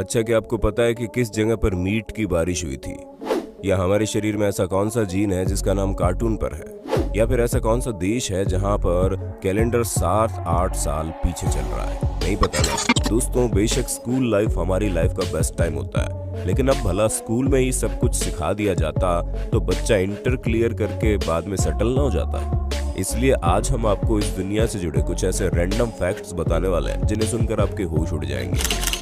अच्छा, क्या आपको पता है कि किस जगह पर मीट की बारिश हुई थी? या हमारे शरीर में ऐसा कौन सा जीन है जिसका नाम कार्टून पर है? या फिर ऐसा कौन सा देश है जहां पर कैलेंडर 7-8 साल पीछे चल रहा है? नहीं पता ना दोस्तों। बेशक स्कूल लाइफ हमारी लाइफ का बेस्ट टाइम होता है, लेकिन अब भला स्कूल में ही सब कुछ सिखा दिया जाता तो बच्चा इंटर क्लियर करके बाद में सेटल ना हो जाता। इसलिए आज हम आपको इस दुनिया से जुड़े कुछ ऐसे रैंडम फैक्ट्स बताने वाले हैं जिन्हें सुनकर आपके होश उड़ जाएंगे।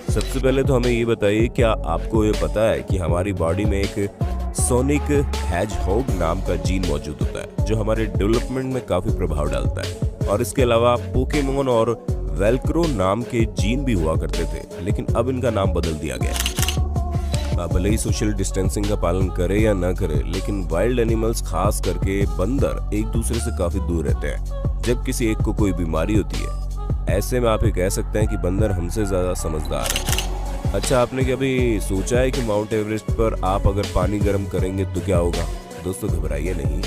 सबसे पहले तो हमें ये बताइए, क्या आपको ये पता है कि हमारी बॉडी में एक सोनिक हेजहॉग नाम का जीन मौजूद होता है जो हमारे डेवलपमेंट में काफी प्रभाव डालता है। और इसके अलावा पोकेमोन और वेल्क्रो नाम के जीन भी हुआ करते थे, लेकिन अब इनका नाम बदल दिया गया। भले ही सोशल डिस्टेंसिंग का पालन करे या ना करे, लेकिन वाइल्ड एनिमल्स खास करके बंदर एक दूसरे से काफी दूर रहते हैं जब किसी एक को कोई बीमारी होती है। ऐसे में आप ये कह सकते हैं कि बंदर हमसे ज्यादा समझदार है। अच्छा, आपने कभी सोचा है कि माउंट एवरेस्ट पर आप अगर पानी गर्म करेंगे तो क्या होगा? दोस्तों घबराइए नहीं,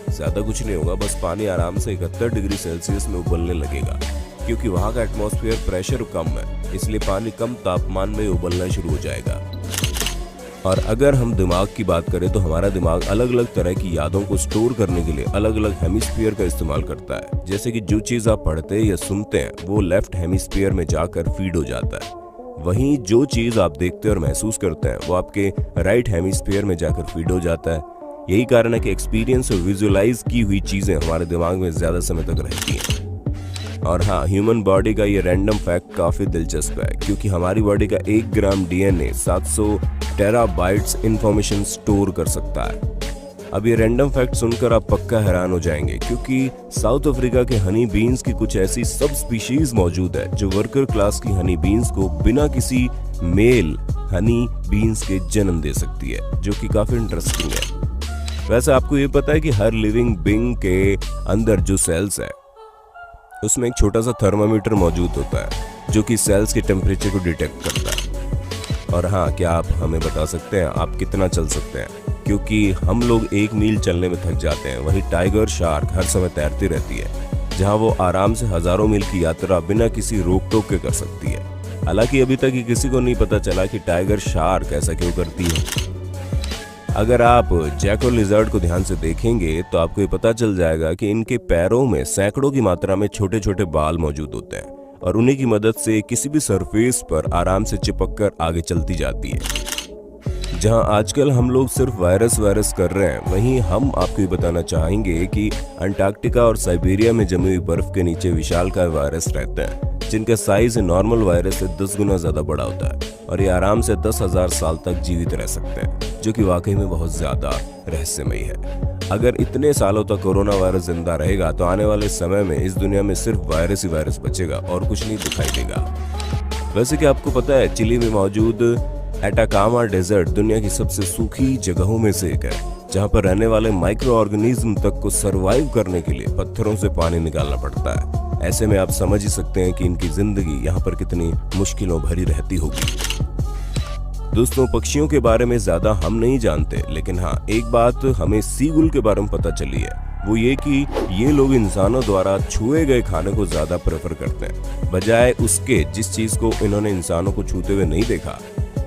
ज्यादा कुछ नहीं होगा, बस पानी आराम से 71 डिग्री सेल्सियस में उबलने लगेगा, क्योंकि वहां का एटमॉस्फेयर प्रेशर कम है, इसलिए पानी कम तापमान में उबलना शुरू हो जाएगा। और अगर हम दिमाग की बात करें तो हमारा दिमाग अलग अलग तरह की यादों को स्टोर करने के लिए अलग अलग हेमिस्फीयर का इस्तेमाल करता है। जैसे कि जो चीज आप पढ़ते या सुनते हैं वो लेफ्ट हेमिस्फीयर में जाकर फीड हो जाता है, वहीं जो चीज आप देखते और महसूस करते हैं वो आपके राइट हेमिस्फीयर में जाकर फीड हो जाता है। यही कारण है कि एक्सपीरियंस और विजुअलाइज की हुई चीजें हमारे दिमाग में ज्यादा समय तक रहती हैं। और हाँ, ह्यूमन बॉडी का ये रैंडम फैक्ट काफी दिलचस्प है, क्योंकि हमारी बॉडी का 1 ग्राम डीएनए 700 टेराबाइट्स इंफॉर्मेशन स्टोर कर सकता है। अब ये रैंडम फैक्ट सुनकर आप पक्का हैरान हो जाएंगे, क्योंकि साउथ अफ्रीका के हनी बीन्स की कुछ ऐसी सब स्पीशीज मौजूद है जो वर्कर क्लास की हनी बीन्स को बिना किसी मेल हनी बीन्स के जन्म दे सकती है, जो कि काफी इंटरेस्टिंग है। वैसे आपको ये पता है कि हर लिविंग बीइंग के अंदर जो सेल्स है उसमें एक छोटा सा थर्मामीटर मौजूद होता है जो कि सेल्स के टेम्परेचर को डिटेक्ट करता है। और हाँ, क्या आप हमें बता सकते हैं आप कितना चल सकते हैं? क्योंकि हम लोग 1 मील चलने में थक जाते हैं, वहीं टाइगर शार्क हर समय तैरती रहती है, जहां वो आराम से हजारों मील की यात्रा बिना किसी रोक टोक के कर सकती है। हालांकि अभी तक किसी को नहीं पता चला कि टाइगर शार्क ऐसा क्यों करती है। अगर आप जैको लिजर्ड को ध्यान से देखेंगे तो आपको ये पता चल जाएगा कि इनके पैरों में सैकड़ों की मात्रा में छोटे छोटे बाल मौजूद होते हैं, और उन्हीं की मदद से किसी भी सरफेस पर आराम से चिपक कर आगे चलती जाती है। जहां आजकल हम लोग सिर्फ वायरस कर रहे हैं, वहीं हम आपको ये बताना चाहेंगे कि अंटार्कटिका और साइबेरिया में जमी हुई बर्फ के नीचे विशालकाय वायरस रहते हैं, जिनका साइज नॉर्मल वायरस से 10 गुना ज्यादा बड़ा होता है, और ये आराम से 10,000 साल तक जीवित रह सकते हैं, जो कि वाकई में बहुत ज्यादा रहस्यमयी है। अगर इतने सालों तक कोरोना वायरस जिंदा रहेगा तो आने वाले समय में इस दुनिया में सिर्फ वायरस ही वायरस बचेगा और कुछ नहीं दिखाई देगा। वैसे कि आपको पता है, चिली में मौजूद एटाकामा डेजर्ट दुनिया की सबसे सूखी जगहों में से एक है, जहां पर रहने वाले माइक्रो ऑर्गेनिज्म तक को सरवाइव करने के लिए पत्थरों से पानी निकालना पड़ता है। ऐसे में आप समझ ही सकते हैं कि इनकी जिंदगी यहाँ पर कितनी मुश्किलों भरी रहती होगी। दोस्तों, पक्षियों के बारे में ज्यादा हम नहीं जानते, लेकिन हाँ, एक बात हमें सीगुल के बारे में पता चली है, वो ये कि ये लोग इंसानों द्वारा छुए गए खाने को ज्यादा प्रेफर करते हैं, बजाय उसके जिस चीज को इन्होंने इंसानों को छूते हुए नहीं देखा।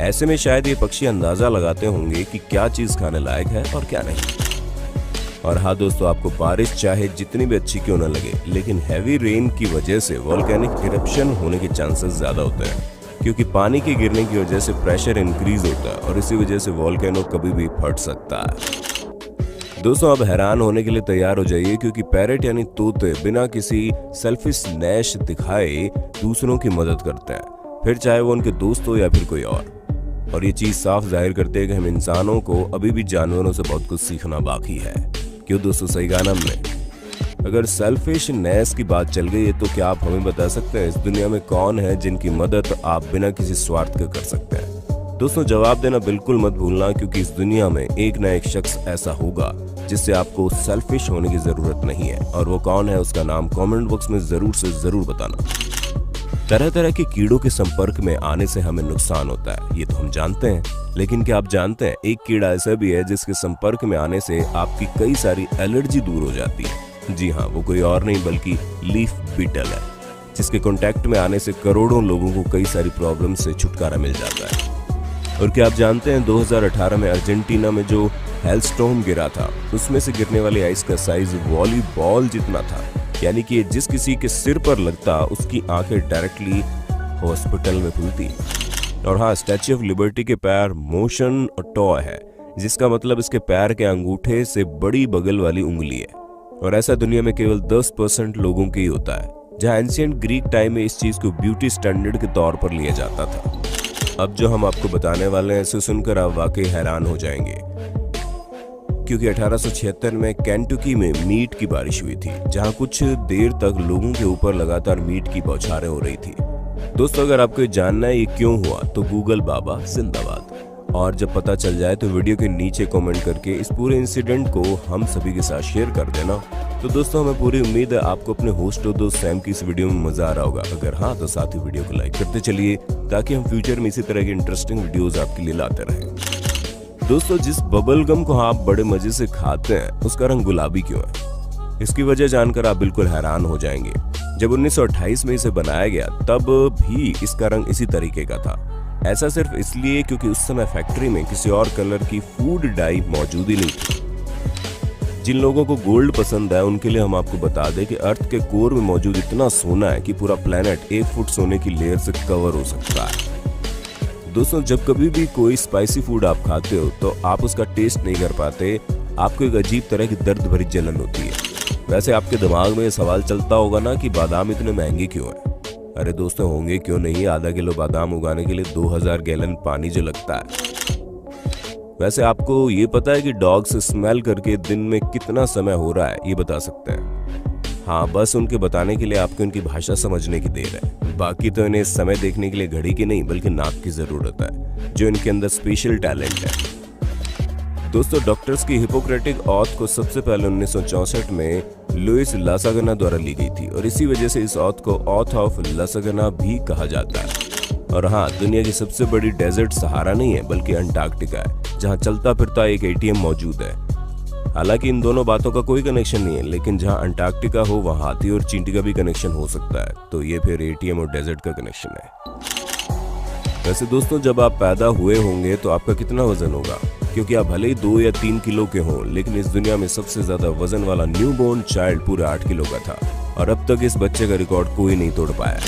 ऐसे में शायद ये पक्षी अंदाजा लगाते होंगे कि क्या चीज खाने लायक है और क्या नहीं। और हाँ दोस्तों, आपको बारिश चाहे जितनी भी अच्छी क्यों न लगे, लेकिन हैवी रेन की वजह से वोल्केनिक इरप्शन होने के चांसेस ज्यादा होते हैं, क्योंकि पानी के गिरने की वजह से प्रेशर इंक्रीज होता है, और इसी वजह से वोल्केनो कभी भी फट सकता है। दोस्तों, अब हैरान होने के लिए तैयार हो जाइए, क्योंकि पैरेट यानी तोते बिना किसी सेल्फिश नैश दिखाए दूसरों की मदद करते हैं, फिर चाहे वो उनके दोस्त हो या फिर कोई और ये चीज साफ जाहिर करते हैं कि हम इंसानों को अभी भी जानवरों से बहुत कुछ सीखना बाकी है। क्यों दोस्तों, सही कहा ना हमने? अगर सेल्फिशनेस की बात चल गई है तो क्या आप हमें बता सकते हैं इस दुनिया में कौन है जिनकी मदद आप बिना किसी स्वार्थ के कर सकते हैं? दोस्तों, जवाब देना बिल्कुल मत भूलना, क्योंकि इस दुनिया में एक ना एक शख्स ऐसा होगा जिससे आपको सेल्फिश होने की जरूरत नहीं है, और वो कौन है उसका नाम कमेंट बॉक्स में जरूर से जरूर बताना। तरह तरह के कीड़ों के संपर्क में आने से हमें नुकसान होता है, ये तो हम जानते हैं, लेकिन क्या आप जानते हैं एक कीड़ा ऐसा भी है जिसके संपर्क में आने से आपकी कई सारी एलर्जी दूर हो जाती है? जी हाँ, वो कोई और नहीं बल्कि लीफ बीटल है। जिसके कांटेक्ट में आने से करोड़ों लोगों को कई सारी प्रॉब्लम से छुटकारा मिल जाता है। और क्या आप जानते हैं 2018 में अर्जेंटीना में जो हेलस्टॉर्म गिरा था, उसमें से गिरने वाली आइस का साइज वॉलीबॉल जितना था, यानी कि जिस किसी के सिर पर लगता उसकी आंखें डायरेक्टली हॉस्पिटल में खुलती। और हाँ, स्टैच्यू ऑफ लिबर्टी के पैर मोशन टॉय है, जिसका मतलब इसके पैर के अंगूठे से बड़ी बगल वाली उंगली है। और ऐसा दुनिया में केवल 10% लोगों के ही होता है, जहाँ एंशिएंट ग्रीक टाइम में इस चीज को ब्यूटी स्टैंडर्ड के तौर पर लिया जाता था। अब जो हम आपको बताने वाले हैं इसे सुनकर आप वाकई हैरान हो जाएंगे, क्योंकि 1876 में केंटुकी में मीट की बारिश हुई थी, जहां कुछ देर तक लोगों के ऊपर लगातार मीट की बौछारें हो रही थी। दोस्तों, अगर आपको जानना है ये क्यों हुआ तो गूगल बाबा जिंदाबाद। और जब पता चल जाए तो वीडियो के नीचे कमेंट करके इस पूरे इंसिडेंट को हम सभी के साथ शेयर कर देना। तो दोस्तों, हमें पूरी उम्मीद है आपको अपने होस्ट और दोस्त सैम की इस वीडियो में मजा आ रहा होगा। अगर हाँ तो साथ ही वीडियो को लाइक करते चलिए, ताकि हम फ्यूचर में इसी तरह की इंटरेस्टिंग वीडियोस आपके लिए लाते रहें। दोस्तों, जिस बबल गम को आप बड़े मजे से खाते हैं उसका रंग गुलाबी क्यों है? इसकी वजह जानकर आप बिल्कुल हैरान हो जाएंगे। जब 1928 में इसे बनाया गया तब भी इसका रंग इसी तरीके का था। ऐसा सिर्फ इसलिए क्योंकि उस समय फैक्ट्री में किसी और कलर की फूड डाई मौजूद ही नहीं थी। जिन लोगों को गोल्ड पसंद है उनके लिए हम आपको बता दें कि अर्थ के कोर में मौजूद इतना सोना है कि पूरा प्लेनेट 1 फुट सोने की लेयर से कवर हो सकता है। दोस्तों, जब कभी भी कोई स्पाइसी फूड आप खाते हो तो आप उसका टेस्ट नहीं कर पाते, आपको एक अजीब तरह की दर्द भरी जलन होती है। वैसे आपके दिमाग में ये सवाल चलता होगा ना कि बादाम इतने महंगे क्यों हैं? अरे दोस्तों, होंगे क्यों नहीं, आधा किलो बादाम उगाने के लिए 2000 गैलन पानी जो लगता है। वैसे आपको ये पता है कि डॉग से स्मेल करके दिन में कितना समय हो रहा है, ये बता सकते हैं? हाँ, बस उनके बताने के लिए आपको उनकी भाषा समझने की देर है। बाकी तो इन्हें समय देखने के लिए घड़ी की नहीं बल्कि नाक की जरूरत है, जो इनके अंदर स्पेशल टैलेंट है। दोस्तों, डॉक्टर्स की हिपोक्रेटिक ऑथ को सबसे पहले 1964 में लुइस लासागना द्वारा ली गई थी, और इसी वजह से इस ऑथ को ऑथ ऑफ लासागना भी कहा जाता है। और हाँ, दुनिया की सबसे बड़ी डेजर्ट सहारा नहीं है बल्कि अंटार्कटिका है, जहाँ चलता फिरता एक ATM मौजूद है। हालांकि इन दोनों बातों का कोई कनेक्शन नहीं है, लेकिन जहाँ अंटार्कटिका हो वहाँ हाथी और चींटी का भी कनेक्शन हो सकता है, तो ये फिर ATM और डेजर्ट का कनेक्शन है। वैसे दोस्तों, जब आप पैदा हुए होंगे तो आपका कितना वजन होगा? क्योंकि आप भले ही 2 या 3 किलो के हों, लेकिन इस दुनिया में सबसे ज्यादा वजन वाला न्यूबॉर्न चाइल्ड पूरे 8 किलो का था, और अब तक इस बच्चे का रिकॉर्ड कोई नहीं तोड़ पाया।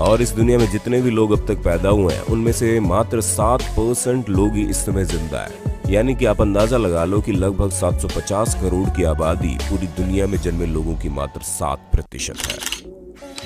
और इस दुनिया में जितने भी लोग अब तक पैदा हुए हैं उनमें से मात्र 7% लोग ही इस समय जिंदा है। यानी कि आप अंदाजा लगा लो कि लगभग 750 करोड़ की आबादी पूरी दुनिया में जन्मे लोगों की मात्र 7% है।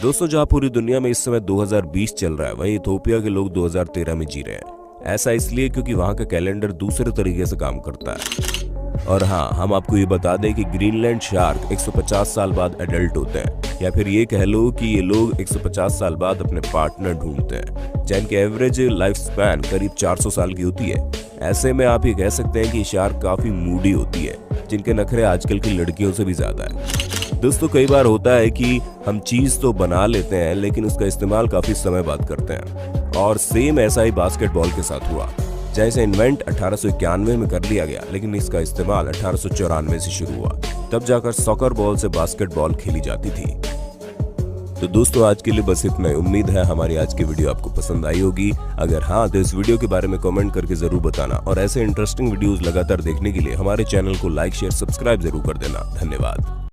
दोस्तों, जहाँ पूरी दुनिया में इस समय 2020 चल रहा है, वहीं इथोपिया के लोग 2013 में जी रहे हैं। ऐसा इसलिए क्योंकि वहाँ का कैलेंडर दूसरे तरीके से काम करता है। और हाँ, हम आपको ये बता दें कि ग्रीनलैंड शार्क 150 साल बाद एडल्ट होते हैं, या फिर ये कह लो कि ये लोग 150 साल बाद अपने पार्टनर ढूंढते हैं, जिनकी एवरेज लाइफ स्पैन करीब 400 साल की होती है। ऐसे में आप ये कह सकते हैं कि शार्क काफी मूडी होती है, जिनके नखरे आजकल की लड़कियों से भी ज्यादा है। दोस्तों, कई बार होता है कि हम चीज तो बना लेते हैं लेकिन उसका इस्तेमाल काफी समय बाद करते हैं, और सेम ऐसा ही बास्केटबॉल के साथ हुआ, जैसे इन्वेंट 1891 में कर लिया गया, लेकिन इसका इस्तेमाल 1894 से शुरू हुआ। तब जाकर सॉकर बॉल से बास्केटबॉल खेली जाती थी। तो दोस्तों, आज के लिए बस इतना ही। उम्मीद है हमारी आज की वीडियो आपको पसंद आई होगी। अगर हाँ तो इस वीडियो के बारे में कमेंट करके जरूर बताना, और ऐसे इंटरेस्टिंग वीडियोस लगातार देखने के लिए हमारे चैनल को लाइक, शेयर, सब्सक्राइब जरूर कर देना। धन्यवाद।